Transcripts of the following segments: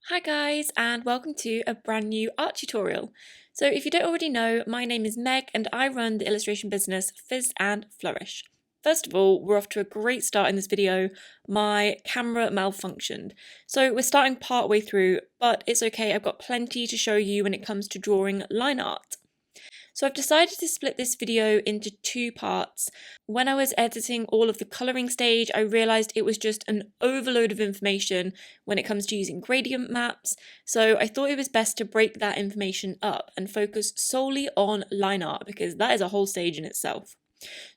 Hi guys, and welcome to a brand new art tutorial. So if you don't already know, my name is Meg and I run the illustration business Fizz and Flourish. First of all, we're off to a great start in this video. My camera malfunctioned. So we're starting part way through, but it's okay, I've got plenty to show you when it comes to drawing line art. So I've decided to split this video into two parts. When I was editing all of the colouring stage, I realised it was just an overload of information when it comes to using gradient maps, so I thought it was best to break that information up and focus solely on line art because that is a whole stage in itself.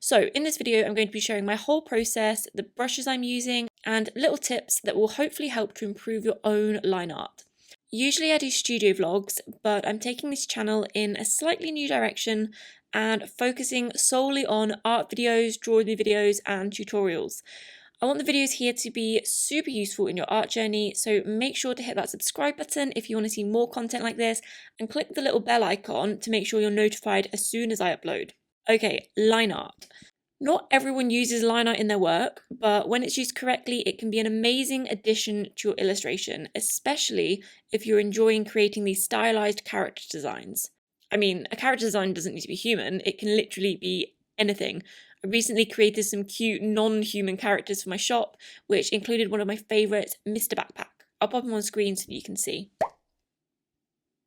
So in this video, I'm going to be showing my whole process, the brushes I'm using, and little tips that will hopefully help to improve your own line art. Usually I do studio vlogs, but I'm taking this channel in a slightly new direction and focusing solely on art videos, drawing videos, and tutorials. I want the videos here to be super useful in your art journey, so make sure to hit that subscribe button if you want to see more content like this, and click the little bell icon to make sure you're notified as soon as I upload. Okay, line art. Not everyone uses line art in their work, but when it's used correctly, it can be an amazing addition to your illustration, especially if you're enjoying creating these stylized character designs. I mean, a character design doesn't need to be human, it can literally be anything. I recently created some cute non-human characters for my shop, which included one of my favourites, Mr. Backpack. I'll pop him on screen so that you can see.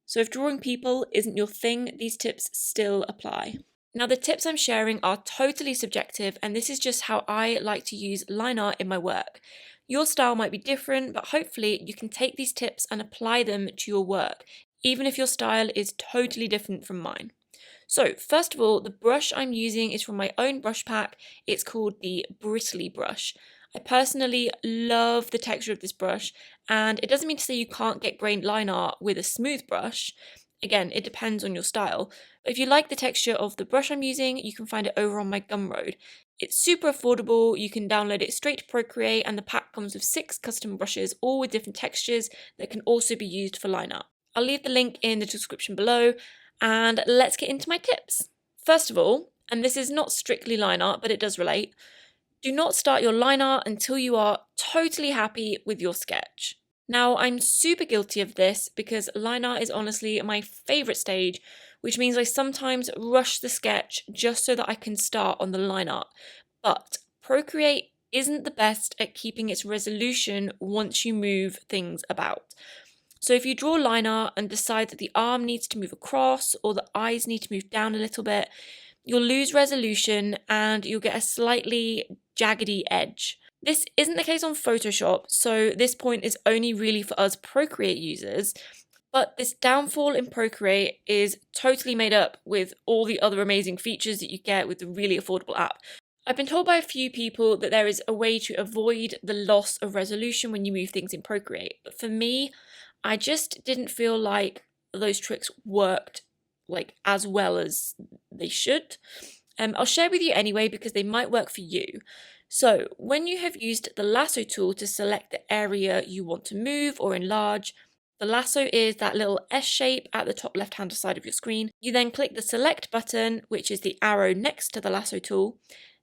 So if drawing people isn't your thing, these tips still apply. Now the tips I'm sharing are totally subjective, and this is just how I like to use line art in my work. Your style might be different, but hopefully you can take these tips and apply them to your work, even if your style is totally different from mine. So first of all, the brush I'm using is from my own brush pack. It's called the Brittly brush. I personally love the texture of this brush, and it doesn't mean to say you can't get great line art with a smooth brush. Again, it depends on your style. But if you like the texture of the brush I'm using, you can find it over on my Gumroad. It's super affordable, you can download it straight to Procreate, and the pack comes with 6 custom brushes, all with different textures that can also be used for line art. I'll leave the link in the description below, and let's get into my tips. First of all, and this is not strictly line art, but it does relate, do not start your line art until you are totally happy with your sketch. Now, I'm super guilty of this because line art is honestly my favourite stage, which means I sometimes rush the sketch just so that I can start on the line art. But Procreate isn't the best at keeping its resolution once you move things about. So if you draw line art and decide that the arm needs to move across or the eyes need to move down a little bit, you'll lose resolution and you'll get a slightly jaggedy edge. This isn't the case on Photoshop, so this point is only really for us Procreate users, but this downfall in Procreate is totally made up with all the other amazing features that you get with the really affordable app. I've been told by a few people that there is a way to avoid the loss of resolution when you move things in Procreate, but for me, I just didn't feel like those tricks worked as well as they should. I'll share with you anyway because they might work for you. So when you have used the lasso tool to select the area you want to move or enlarge, the lasso is that little S shape at the top left hand side of your screen. You then click the select button, which is the arrow next to the lasso tool.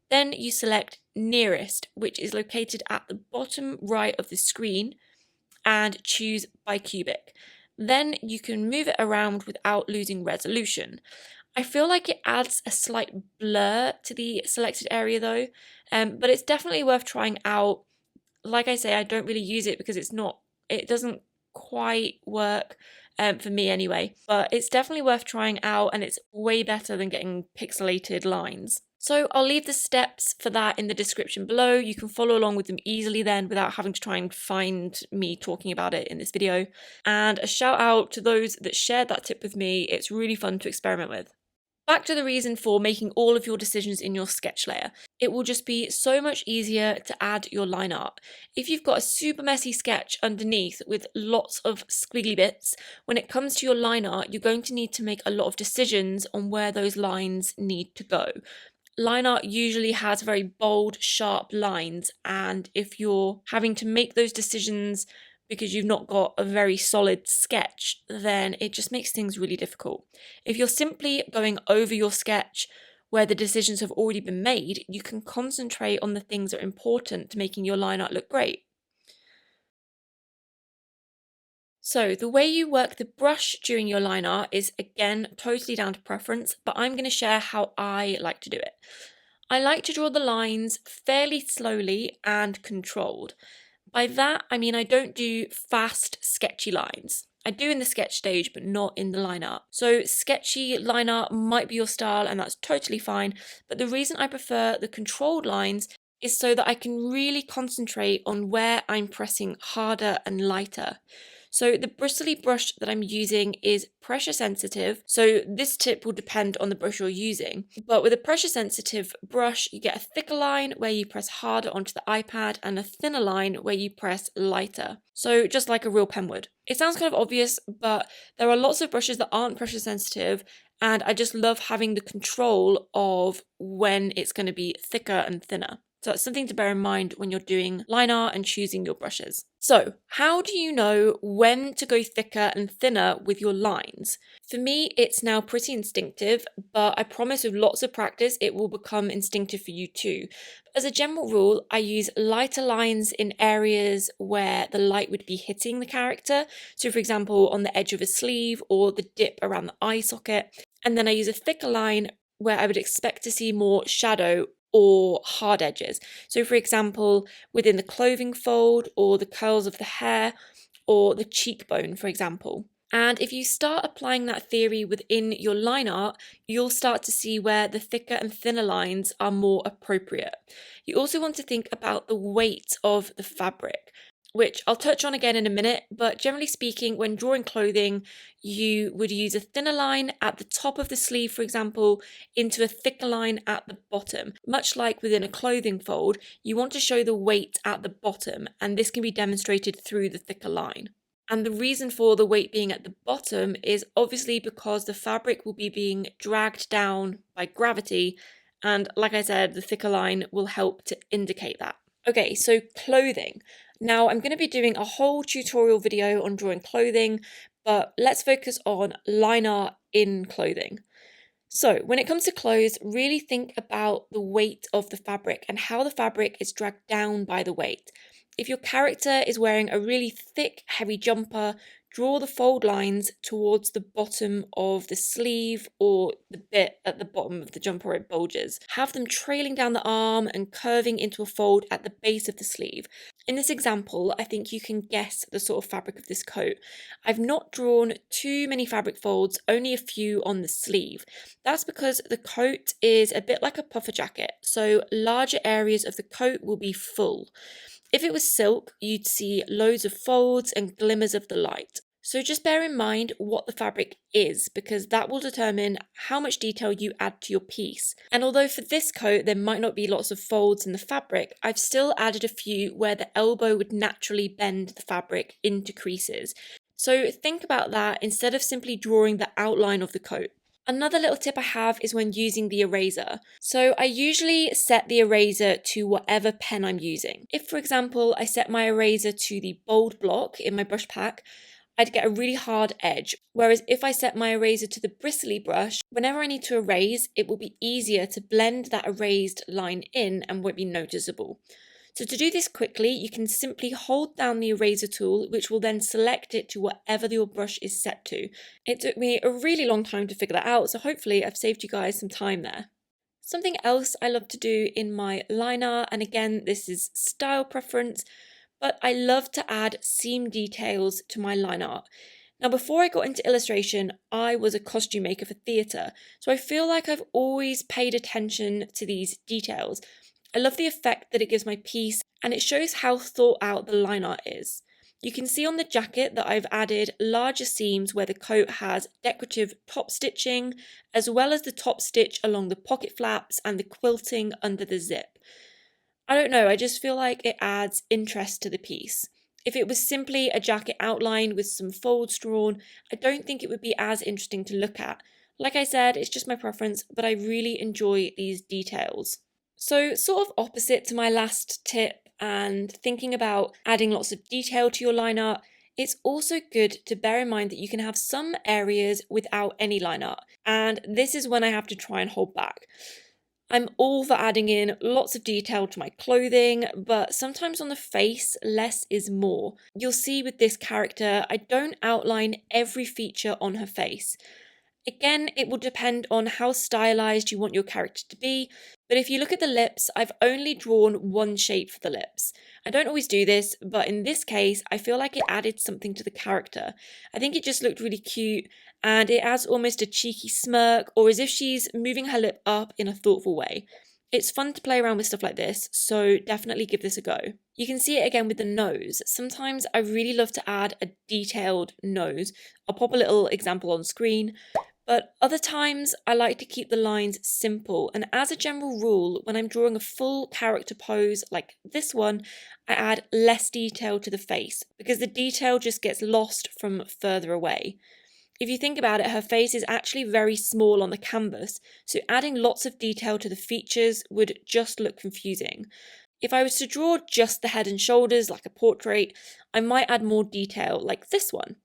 Then you select nearest, which is located at the bottom right of the screen, and choose bicubic. Then you can move it around without losing resolution. I feel like it adds a slight blur to the selected area though, but it's definitely worth trying out. Like I say, I don't really use it because it doesn't quite work for me anyway, but it's definitely worth trying out and it's way better than getting pixelated lines. So I'll leave the steps for that in the description below. You can follow along with them easily then without having to try and find me talking about it in this video. And a shout out to those that shared that tip with me. It's really fun to experiment with. Back to the reason for making all of your decisions in your sketch layer. It will just be so much easier to add your line art. If you've got a super messy sketch underneath with lots of squiggly bits, when it comes to your line art, you're going to need to make a lot of decisions on where those lines need to go. Line art usually has very bold, sharp lines, and if you're having to make those decisions because you've not got a very solid sketch, then it just makes things really difficult. If you're simply going over your sketch where the decisions have already been made, you can concentrate on the things that are important to making your line art look great. So the way you work the brush during your line art is again totally down to preference, but I'm going to share how I like to do it. I like to draw the lines fairly slowly and controlled. By that, I mean I don't do fast, sketchy lines. I do in the sketch stage, but not in the line art. So sketchy line art might be your style, and that's totally fine. But the reason I prefer the controlled lines is so that I can really concentrate on where I'm pressing harder and lighter. So the bristly brush that I'm using is pressure sensitive. So this tip will depend on the brush you're using. But with a pressure sensitive brush, you get a thicker line where you press harder onto the iPad and a thinner line where you press lighter. So just like a real pen would. It sounds kind of obvious, but there are lots of brushes that aren't pressure sensitive, and I just love having the control of when it's going to be thicker and thinner. So that's something to bear in mind when you're doing line art and choosing your brushes. So how do you know when to go thicker and thinner with your lines? For me, it's now pretty instinctive, but I promise with lots of practice, it will become instinctive for you too. As a general rule, I use lighter lines in areas where the light would be hitting the character. So for example, on the edge of a sleeve or the dip around the eye socket. And then I use a thicker line where I would expect to see more shadow or hard edges. So for example, within the clothing fold or the curls of the hair or the cheekbone, for example. And if you start applying that theory within your line art, you'll start to see where the thicker and thinner lines are more appropriate. You also want to think about the weight of the fabric, which I'll touch on again in a minute, but generally speaking, when drawing clothing, you would use a thinner line at the top of the sleeve, for example, into a thicker line at the bottom. Much like within a clothing fold, you want to show the weight at the bottom, and this can be demonstrated through the thicker line. And the reason for the weight being at the bottom is obviously because the fabric will be being dragged down by gravity, and like I said, the thicker line will help to indicate that. Okay, so clothing. Now I'm going to be doing a whole tutorial video on drawing clothing, but let's focus on line art in clothing. So when it comes to clothes, really think about the weight of the fabric and how the fabric is dragged down by the weight. If your character is wearing a really thick, heavy jumper, draw the fold lines towards the bottom of the sleeve or the bit at the bottom of the jumper where it bulges. Have them trailing down the arm and curving into a fold at the base of the sleeve. In this example, I think you can guess the sort of fabric of this coat. I've not drawn too many fabric folds, only a few on the sleeve. That's because the coat is a bit like a puffer jacket, so larger areas of the coat will be full. If it was silk, you'd see loads of folds and glimmers of the light. So just bear in mind what the fabric is, because that will determine how much detail you add to your piece. And although for this coat there might not be lots of folds in the fabric, I've still added a few where the elbow would naturally bend the fabric into creases. So think about that instead of simply drawing the outline of the coat. Another little tip I have is when using the eraser. So I usually set the eraser to whatever pen I'm using. If, for example, I set my eraser to the bold block in my brush pack, I'd get a really hard edge. Whereas if I set my eraser to the bristly brush, whenever I need to erase, it will be easier to blend that erased line in and won't be noticeable. So to do this quickly, you can simply hold down the eraser tool, which will then select it to whatever your brush is set to. It took me a really long time to figure that out, so hopefully I've saved you guys some time there. Something else I love to do in my line art, and again, this is style preference, but I love to add seam details to my line art. Now, before I got into illustration, I was a costume maker for theatre, so I feel like I've always paid attention to these details. I love the effect that it gives my piece, and it shows how thought out the line art is. You can see on the jacket that I've added larger seams where the coat has decorative top stitching, as well as the top stitch along the pocket flaps and the quilting under the zip. I don't know, I just feel like it adds interest to the piece. If it was simply a jacket outline with some folds drawn, I don't think it would be as interesting to look at. Like I said, it's just my preference, but I really enjoy these details. So sort of opposite to my last tip and thinking about adding lots of detail to your line art, it's also good to bear in mind that you can have some areas without any line art. And this is when I have to try and hold back. I'm all for adding in lots of detail to my clothing, but sometimes on the face, less is more. You'll see with this character, I don't outline every feature on her face. Again, it will depend on how stylized you want your character to be, but if you look at the lips, I've only drawn one shape for the lips. I don't always do this, but in this case, I feel like it added something to the character. I think it just looked really cute, and it adds almost a cheeky smirk, or as if she's moving her lip up in a thoughtful way. It's fun to play around with stuff like this, so definitely give this a go. You can see it again with the nose. Sometimes I really love to add a detailed nose. I'll pop a little example on screen. But other times, I like to keep the lines simple, and as a general rule, when I'm drawing a full character pose like this one, I add less detail to the face, because the detail just gets lost from further away. If you think about it, her face is actually very small on the canvas, so adding lots of detail to the features would just look confusing. If I was to draw just the head and shoulders like a portrait, I might add more detail like this one.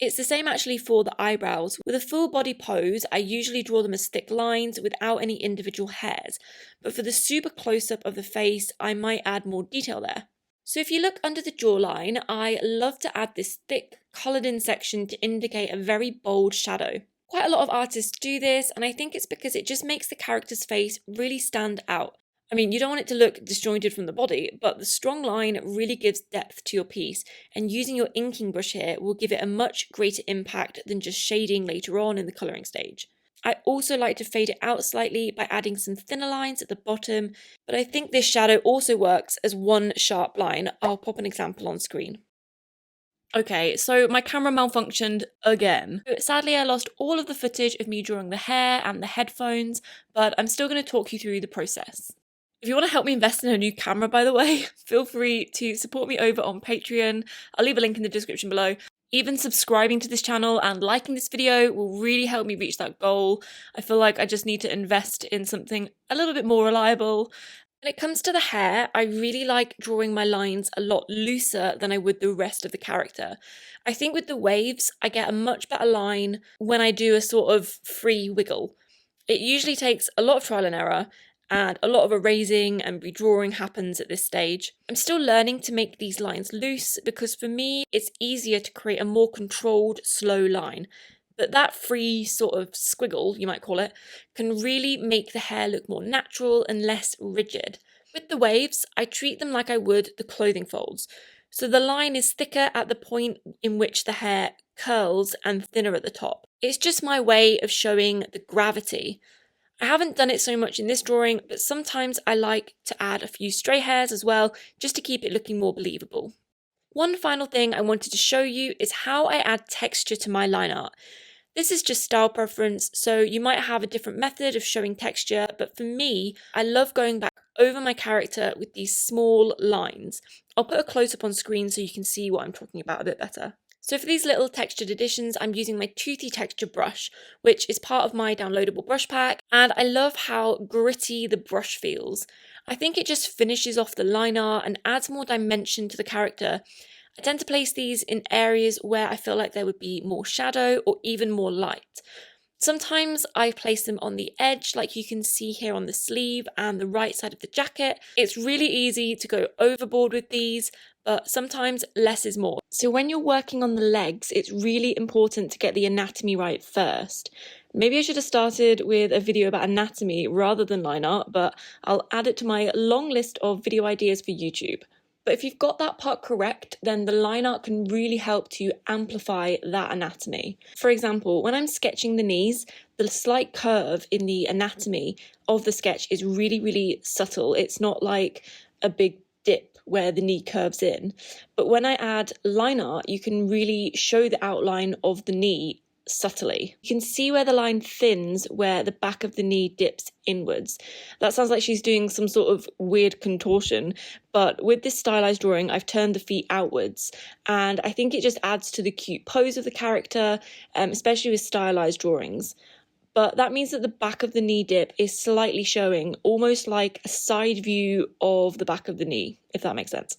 It's the same actually for the eyebrows. With a full body pose, I usually draw them as thick lines without any individual hairs, but for the super close-up of the face, I might add more detail there. So if you look under the jawline, I love to add this thick, coloured in section to indicate a very bold shadow. Quite a lot of artists do this, and I think it's because it just makes the character's face really stand out. I mean, you don't want it to look disjointed from the body, but the strong line really gives depth to your piece, and using your inking brush here will give it a much greater impact than just shading later on in the colouring stage. I also like to fade it out slightly by adding some thinner lines at the bottom, but I think this shadow also works as one sharp line. I'll pop an example on screen. Okay, so my camera malfunctioned again. Sadly, I lost all of the footage of me drawing the hair and the headphones, but I'm still going to talk you through the process. If you want to help me invest in a new camera, by the way, feel free to support me over on Patreon. I'll leave a link in the description below. Even subscribing to this channel and liking this video will really help me reach that goal. I feel like I just need to invest in something a little bit more reliable. When it comes to the hair, I really like drawing my lines a lot looser than I would the rest of the character. I think with the waves, I get a much better line when I do a sort of free wiggle. It usually takes a lot of trial and error, and a lot of erasing and redrawing happens at this stage. I'm still learning to make these lines loose because for me, it's easier to create a more controlled, slow line. But that free sort of squiggle, you might call it, can really make the hair look more natural and less rigid. With the waves, I treat them like I would the clothing folds. So the line is thicker at the point in which the hair curls and thinner at the top. It's just my way of showing the gravity. I haven't done it so much in this drawing, but sometimes I like to add a few stray hairs as well, just to keep it looking more believable. One final thing I wanted to show you is how I add texture to my line art. This is just style preference, so you might have a different method of showing texture, but for me, I love going back over my character with these small lines. I'll put a close-up on screen so you can see what I'm talking about a bit better. So for these little textured additions, I'm using my Cutie texture brush, which is part of my downloadable brush pack, and I love how gritty the brush feels. I think it just finishes off the line art and adds more dimension to the character. I tend to place these in areas where I feel like there would be more shadow or even more light. Sometimes I place them on the edge, like you can see here on the sleeve and the right side of the jacket. It's really easy to go overboard with these, but sometimes less is more. So when you're working on the legs, it's really important to get the anatomy right first. Maybe I should have started with a video about anatomy rather than line art, but I'll add it to my long list of video ideas for YouTube. But if you've got that part correct, then the line art can really help to amplify that anatomy. For example, when I'm sketching the knees, the slight curve in the anatomy of the sketch is really, really subtle. It's not like a big dip where the knee curves in. But when I add line art, you can really show the outline of the knee subtly. You can see where the line thins, where the back of the knee dips inwards. That sounds like she's doing some sort of weird contortion, but with this stylized drawing, I've turned the feet outwards, and I think it just adds to the cute pose of the character, especially with stylized drawings. But that means that the back of the knee dip is slightly showing, almost like a side view of the back of the knee, if that makes sense.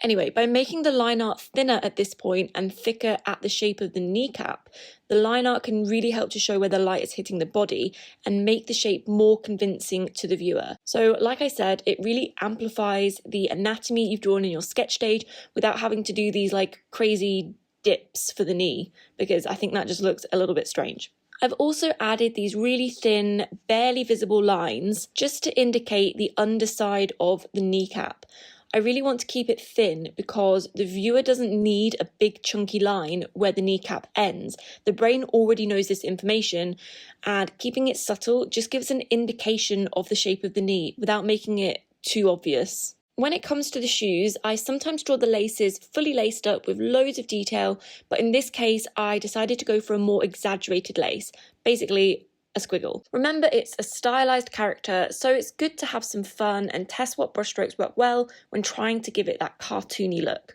Anyway, by making the line art thinner at this point and thicker at the shape of the kneecap, the line art can really help to show where the light is hitting the body and make the shape more convincing to the viewer. So like I said, it really amplifies the anatomy you've drawn in your sketch stage without having to do these like crazy dips for the knee, because I think that just looks a little bit strange. I've also added these really thin, barely visible lines just to indicate the underside of the kneecap. I really want to keep it thin because the viewer doesn't need a big chunky line where the kneecap ends. The brain already knows this information, and keeping it subtle just gives an indication of the shape of the knee without making it too obvious. When it comes to the shoes, I sometimes draw the laces fully laced up with loads of detail, but in this case I decided to go for a more exaggerated lace, basically a squiggle. Remember, it's a stylized character, so it's good to have some fun and test what brushstrokes work well when trying to give it that cartoony look.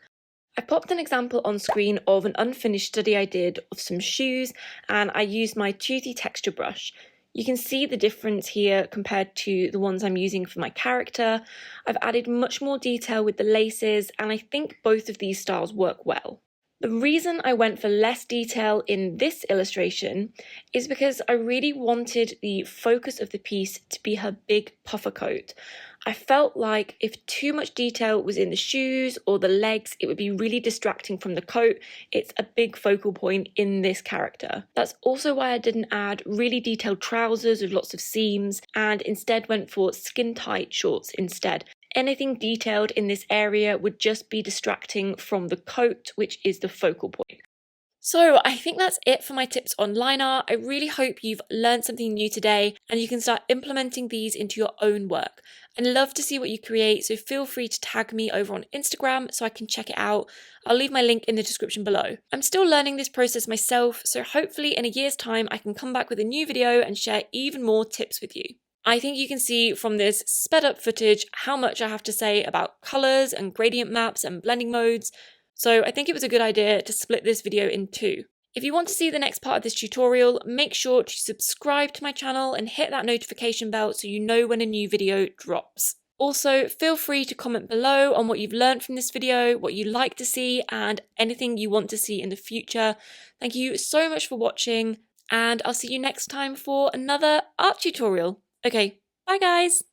I popped an example on screen of an unfinished study I did of some shoes, and I used my Cutie texture brush. You can see the difference here compared to the ones I'm using for my character. I've added much more detail with the laces, and I think both of these styles work well. The reason I went for less detail in this illustration is because I really wanted the focus of the piece to be her big puffer coat. I felt like if too much detail was in the shoes or the legs, it would be really distracting from the coat. It's a big focal point in this character. That's also why I didn't add really detailed trousers with lots of seams and instead went for skin-tight shorts instead. Anything detailed in this area would just be distracting from the coat, which is the focal point. So I think that's it for my tips on line art. I really hope you've learned something new today and you can start implementing these into your own work. I'd love to see what you create, so feel free to tag me over on Instagram so I can check it out. I'll leave my link in the description below. I'm still learning this process myself, so hopefully in a year's time I can come back with a new video and share even more tips with you. I think you can see from this sped up footage how much I have to say about colours and gradient maps and blending modes, so I think it was a good idea to split this video in two. If you want to see the next part of this tutorial, make sure to subscribe to my channel and hit that notification bell so you know when a new video drops. Also, feel free to comment below on what you've learned from this video, what you'd like to see, and anything you want to see in the future. Thank you so much for watching, and I'll see you next time for another art tutorial. Okay, bye guys!